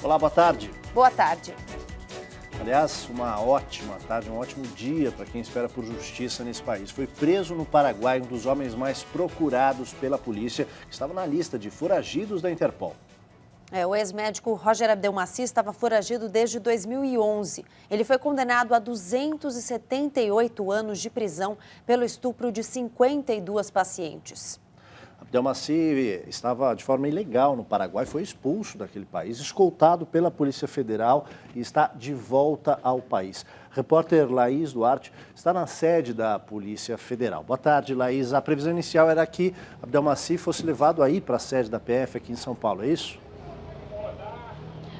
Olá, boa tarde. Boa tarde. Aliás, uma ótima tarde, um ótimo dia para quem espera por justiça nesse país. Foi preso no Paraguai um dos homens mais procurados pela polícia, que estava na lista de foragidos da Interpol. O ex-médico Roger Abdelmaci estava foragido desde 2011. Ele foi condenado a 278 anos de prisão pelo estupro de 52 pacientes. Abdelmaci estava de forma ilegal no Paraguai, foi expulso daquele país, escoltado pela Polícia Federal e está de volta ao país. Repórter Laís Duarte está na sede da Polícia Federal. Boa tarde, Laís. A previsão inicial era que Abdelmaci fosse levado aí para a sede da PF aqui em São Paulo, é isso?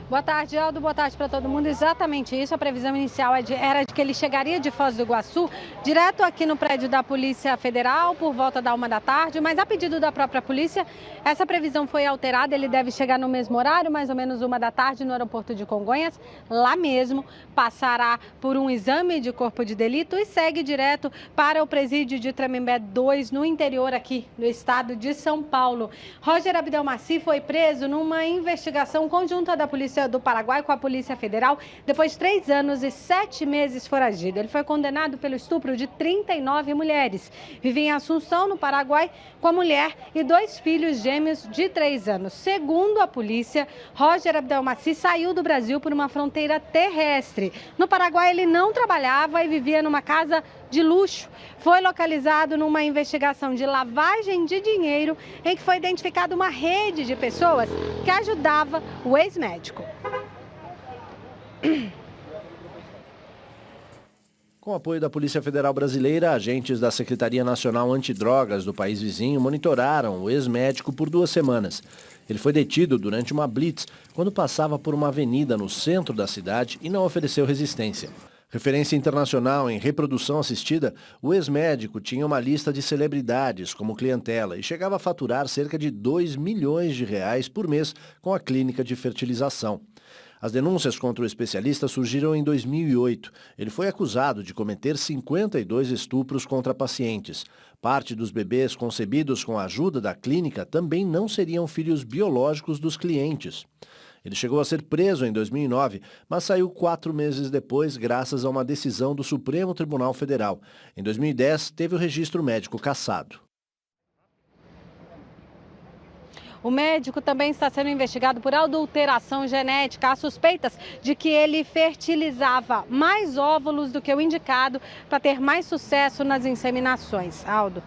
Boa tarde, Aldo. Boa tarde para todo mundo. Exatamente isso. A previsão inicial era de que ele chegaria de Foz do Iguaçu direto aqui no prédio da Polícia Federal por volta da 1h da tarde, mas a pedido da própria polícia, essa previsão foi alterada. Ele deve chegar no mesmo horário, mais ou menos 1h da tarde, no aeroporto de Congonhas. Lá mesmo, passará por um exame de corpo de delito e segue direto para o presídio de Tremembé 2, no interior aqui do estado de São Paulo. Roger Abdelmaci foi preso numa investigação conjunta da Polícia do Paraguai com a Polícia Federal, depois de 3 anos e 7 meses foragido. Ele foi condenado pelo estupro de 39 mulheres. Vivia em Assunção, no Paraguai, com a mulher e 2 filhos gêmeos de 3 anos. Segundo a polícia, Roger Abdelmaci saiu do Brasil por uma fronteira terrestre. No Paraguai, ele não trabalhava e vivia numa casa de luxo. Foi localizado numa investigação de lavagem de dinheiro em que foi identificada uma rede de pessoas que ajudava o ex-médico. Com o apoio da Polícia Federal Brasileira, agentes da Secretaria Nacional Antidrogas do país vizinho monitoraram o ex-médico por 2 semanas. Ele foi detido durante uma blitz quando passava por uma avenida no centro da cidade e não ofereceu resistência. Referência internacional em reprodução assistida, o ex-médico tinha uma lista de celebridades como clientela e chegava a faturar cerca de R$2 milhões por mês com a clínica de fertilização. As denúncias contra o especialista surgiram em 2008. Ele foi acusado de cometer 52 estupros contra pacientes. Parte dos bebês concebidos com a ajuda da clínica também não seriam filhos biológicos dos clientes. Ele chegou a ser preso em 2009, mas saiu 4 meses depois graças a uma decisão do Supremo Tribunal Federal. Em 2010, teve o registro médico cassado. O médico também está sendo investigado por adulteração genética. Há suspeitas de que ele fertilizava mais óvulos do que o indicado para ter mais sucesso nas inseminações. Aldo.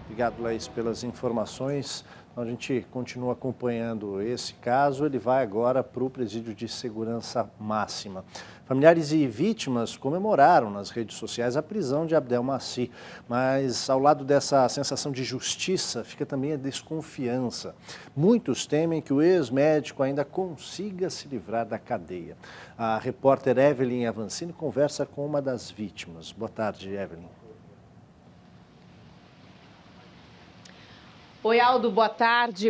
Obrigado, Laís, pelas informações. A gente continua acompanhando esse caso. Ele vai agora para o presídio de segurança máxima. Familiares e vítimas comemoraram nas redes sociais a prisão de Abdelmaci, mas ao lado dessa sensação de justiça fica também a desconfiança. Muitos temem que o ex-médico ainda consiga se livrar da cadeia. A repórter Evelyn Avancini conversa com uma das vítimas. Boa tarde, Evelyn. Oi, Aldo, boa tarde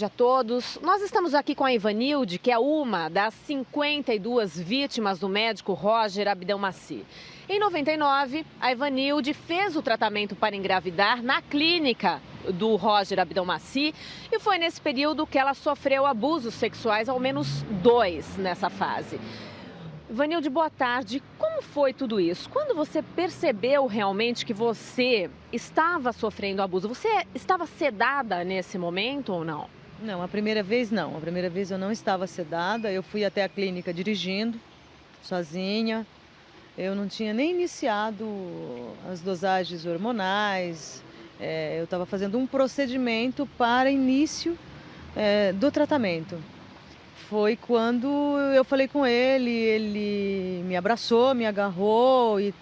a todos. Nós estamos aqui com a Ivanilde, que é uma das 52 vítimas do médico Roger Abdelmaci. Em 99, a Ivanilde fez o tratamento para engravidar na clínica do Roger Abdelmaci e foi nesse período que ela sofreu abusos sexuais, ao menos 2 nessa fase. Ivanilde, boa tarde. Como foi tudo isso? Quando você percebeu realmente que você estava sofrendo abuso, você estava sedada nesse momento ou não? Não, a primeira vez não. A primeira vez eu não estava sedada. Eu fui até a clínica dirigindo, sozinha. Eu não tinha nem iniciado as dosagens hormonais. Eu estava fazendo um procedimento para início do tratamento. Foi quando eu falei com ele me abraçou, me agarrou e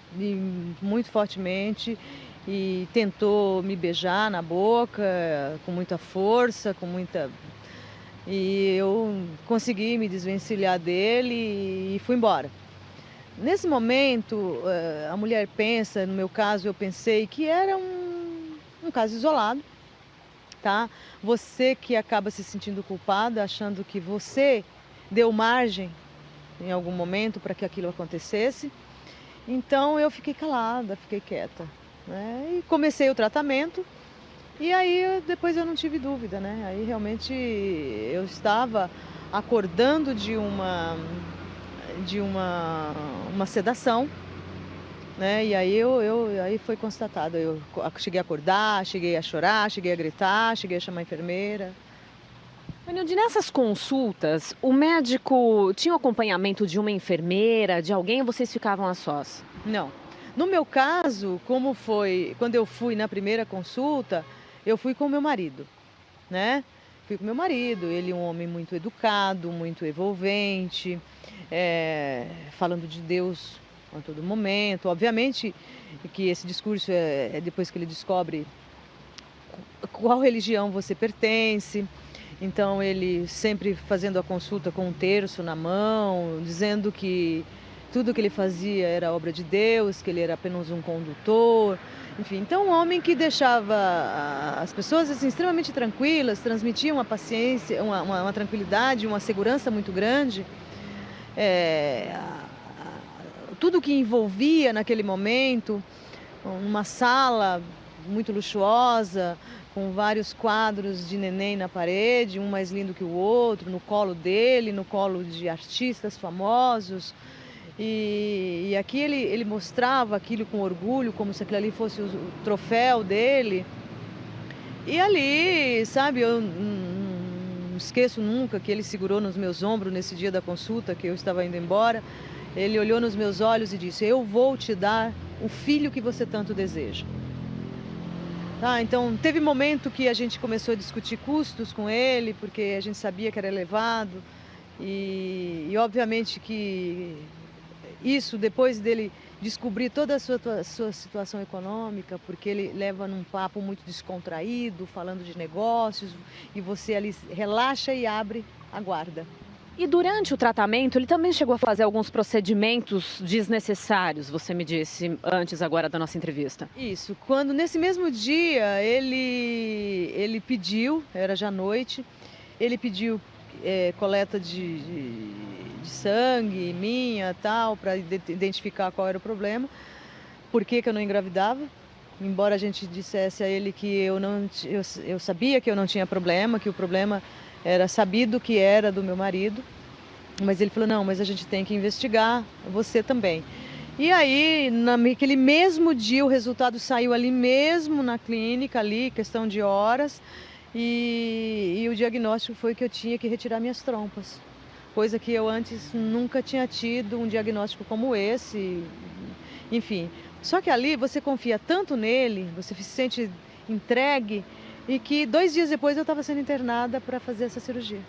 muito fortemente e tentou me beijar na boca com muita força, E eu consegui me desvencilhar dele e fui embora. Nesse momento, a mulher pensa, no meu caso eu pensei que era um caso isolado. Tá? Você que acaba se sentindo culpada, achando que você deu margem em algum momento para que aquilo acontecesse. Então eu fiquei calada, fiquei quieta, né? E comecei o tratamento e aí depois eu não tive dúvida, né? Aí realmente eu estava acordando de uma sedação, né? E aí foi constatado. Eu cheguei a acordar, cheguei a chorar, cheguei a gritar, cheguei a chamar a enfermeira. Ivanilde, nessas consultas, o médico tinha o acompanhamento de uma enfermeira, de alguém, ou vocês ficavam a sós? Não. No meu caso, como foi, quando eu fui na primeira consulta, eu fui com o meu marido, né? Fui com meu marido, ele é um homem muito educado, muito envolvente, falando de Deus a todo momento. Obviamente que esse discurso é depois que ele descobre qual religião você pertence. Então ele sempre fazendo a consulta com um terço na mão, dizendo que tudo que ele fazia era obra de Deus, que ele era apenas um condutor. Enfim, então um homem que deixava as pessoas assim, extremamente tranquilas, transmitia uma paciência, uma tranquilidade, uma segurança muito grande. Tudo que envolvia naquele momento, uma sala muito luxuosa, com vários quadros de neném na parede, um mais lindo que o outro, no colo dele, no colo de artistas famosos. E aqui ele mostrava aquilo com orgulho, como se aquilo ali fosse o troféu dele. E ali, sabe, eu não esqueço nunca que ele segurou nos meus ombros nesse dia da consulta, que eu estava indo embora. Ele olhou nos meus olhos e disse: "Eu vou te dar o filho que você tanto deseja." Tá, então teve momento que a gente começou a discutir custos com ele, porque a gente sabia que era elevado. E obviamente que isso, depois dele descobrir toda a sua situação econômica, porque ele leva num papo muito descontraído, falando de negócios, e você ali relaxa e abre a guarda. E durante o tratamento, ele também chegou a fazer alguns procedimentos desnecessários, você me disse antes agora da nossa entrevista. Isso, quando nesse mesmo dia ele pediu, era já noite, ele pediu coleta de sangue minha, tal, para identificar qual era o problema, por que eu não engravidava. Embora a gente dissesse a ele que eu sabia que eu não tinha problema, que o problema era sabido que era do meu marido, mas ele falou: "Não, mas a gente tem que investigar você também." E aí, naquele mesmo dia, o resultado saiu ali mesmo na clínica, ali, questão de horas, e o diagnóstico foi que eu tinha que retirar minhas trompas, coisa que eu antes nunca tinha tido um diagnóstico como esse, enfim. Só que ali você confia tanto nele, você se sente entregue, e que 2 dias depois eu estava sendo internada para fazer essa cirurgia.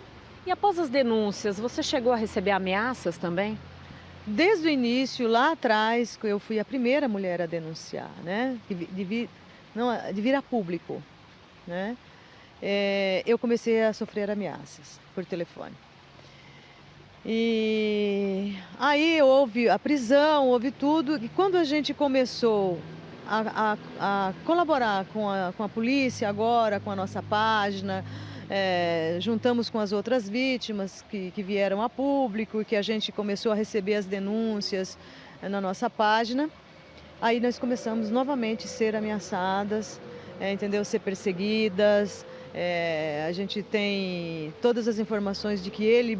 E após as denúncias, você chegou a receber ameaças também? Desde o início, lá atrás, eu fui a primeira mulher a denunciar, né? De vir a público, né? Eu comecei a sofrer ameaças por telefone. E aí houve a prisão, houve tudo. E quando a gente começou a colaborar com a polícia agora, com a nossa página, juntamos com as outras vítimas que vieram a público e que a gente começou a receber as denúncias na nossa página, aí nós começamos novamente a ser ameaçadas, entendeu? Ser perseguidas. A gente tem todas as informações de que ele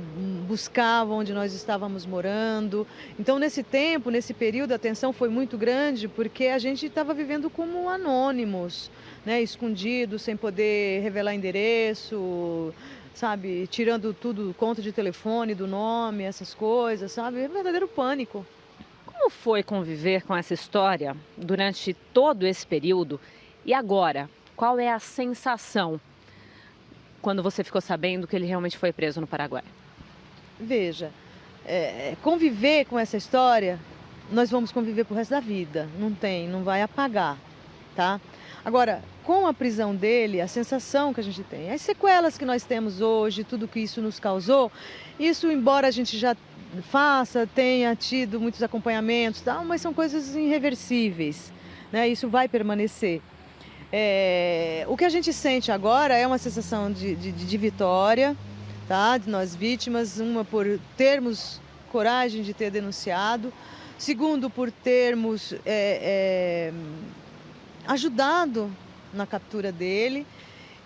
buscava onde nós estávamos morando. Então, nesse tempo, nesse período, a tensão foi muito grande, porque a gente estava vivendo como anônimos, né? Escondidos, sem poder revelar endereço, sabe? Tirando tudo, conta de telefone, do nome, essas coisas, sabe? É um verdadeiro pânico. Como foi conviver com essa história durante todo esse período? E agora, qual é a sensação quando você ficou sabendo que ele realmente foi preso no Paraguai? Veja, conviver com essa história, nós vamos conviver pro resto da vida. Não vai apagar, tá? Agora, com a prisão dele, a sensação que a gente tem, as sequelas que nós temos hoje, tudo que isso nos causou, isso, embora a gente já tenha tido muitos acompanhamentos, tal, mas são coisas irreversíveis, né? Isso vai permanecer. O que a gente sente agora é uma sensação de vitória, tá? De nós vítimas, uma por termos coragem de ter denunciado, segundo por termos ajudado na captura dele,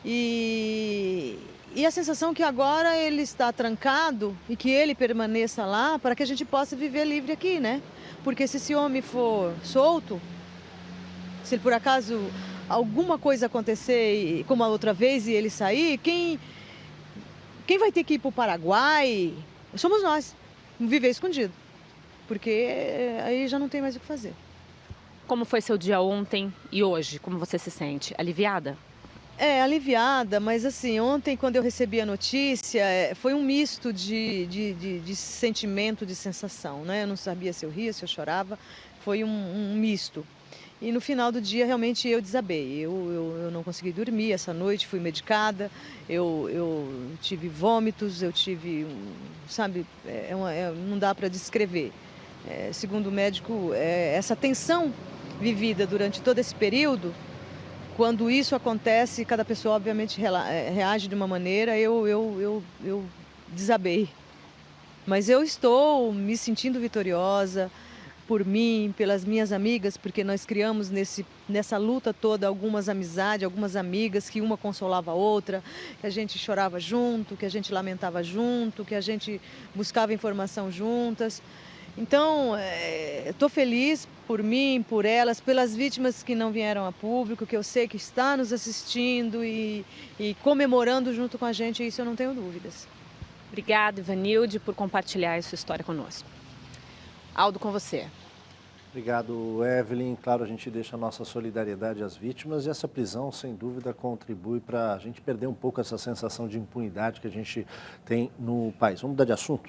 e E a sensação que agora ele está trancado e que ele permaneça lá para que a gente possa viver livre aqui, né? Porque se esse homem for solto, se por acaso alguma coisa acontecer, como a outra vez, e ele sair, quem vai ter que ir para o Paraguai somos nós, viver escondido. Porque aí já não tem mais o que fazer. Como foi seu dia ontem e hoje? Como você se sente? Aliviada? Aliviada, mas assim, ontem quando eu recebi a notícia, foi um misto de sentimento, de sensação, né? Eu não sabia se eu ria, se eu chorava, foi um misto. E no final do dia, realmente, eu desabei. Eu não consegui dormir essa noite, fui medicada, eu tive vômitos, eu tive, sabe, não dá para descrever. Segundo o médico, essa tensão vivida durante todo esse período, quando isso acontece, cada pessoa obviamente reage de uma maneira, eu desabei. Mas eu estou me sentindo vitoriosa por mim, pelas minhas amigas, porque nós criamos nessa luta toda algumas amizades, algumas amigas, que uma consolava a outra, que a gente chorava junto, que a gente lamentava junto, que a gente buscava informação juntas. Então, estou feliz por mim, por elas, pelas vítimas que não vieram a público, que eu sei que está nos assistindo e comemorando junto com a gente, isso eu não tenho dúvidas. Obrigada, Ivanilde, por compartilhar essa história conosco. Aldo, com você. Obrigado, Evelyn. Claro, a gente deixa a nossa solidariedade às vítimas e essa prisão, sem dúvida, contribui para a gente perder um pouco essa sensação de impunidade que a gente tem no país. Vamos mudar de assunto?